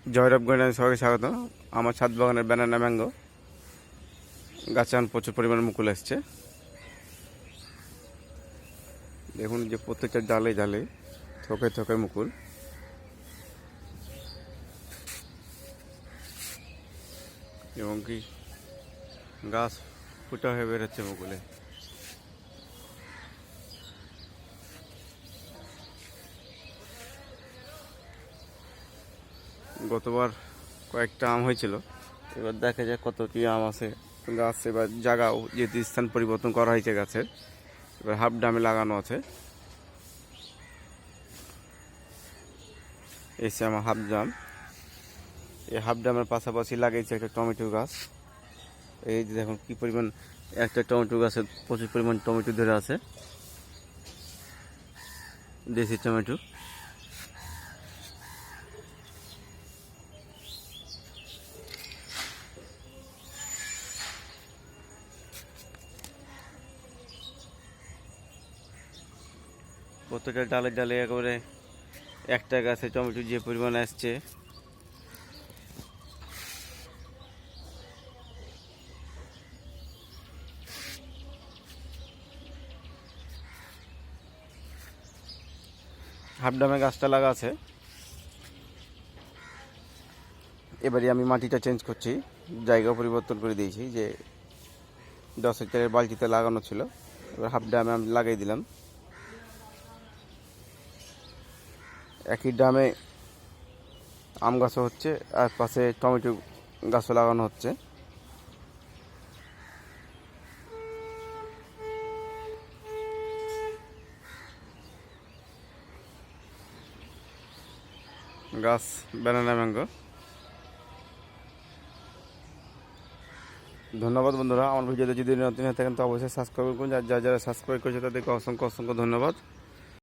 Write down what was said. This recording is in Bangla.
জয়রাব গার্ডেনে সবাইকে স্বাগত। আমার ছাদ বাগানের ব্যানানা ম্যাঙ্গো গাছে এখন প্রচুর পরিমাণে মুকুল আসছে। দেখুন যে প্রত্যেকটা ডালে ডালে থোকে থোকে মুকুল। এবং কি গাছ ফুটা হয়ে বেরোচ্ছে মুকুলে। গতবার কয়েকটা আম হয়েছিল, এবার দেখা যায় কত কি আম আছে। গাছ এবার জায়গাও যেহেতু স্থান পরিবর্তন করা হয়েছে গাছের, এবার হাফ ডামে লাগানো আছে। এসে আমার হাফ ডাম, এই হাফ ডামের পাশাপাশি লাগিয়েছে একটা টমেটো গাছ। এই যে দেখুন কি পরিমাণ, একটা টমেটো গাছে প্রচুর পরিমাণ টমেটো ধরে আছে, দেশি টমেটো। প্রত্যেকটা ডালে ডালে একেবারে একটা গাছে টমেটো যে পরিমাণ আসছে। হাফ ডামে গাছটা লাগা আছে। এবারে আমি মাটিটা চেঞ্জ করছি, জায়গা পরিবর্তন করে দিয়েছি। যে 10 লিটারের বালতিতে লাগানো ছিল, এবার হাফ ডামে আমি লাগিয়ে দিলাম। একই ডামে আম গাছও হচ্ছে, আর পাশে টমেটো গাছও লাগানো হচ্ছে। গাছ ব্যানানা ম্যাঙ্গো। ধন্যবাদ বন্ধুরা, আমার ভিডিওতে যদি নতুন হয়ে থাকেন তো অবশ্যই সাবস্ক্রাইব করুন। যারা যারা সাবস্ক্রাইব করেছে তাদেরকে অসংখ্য অসংখ্য ধন্যবাদ।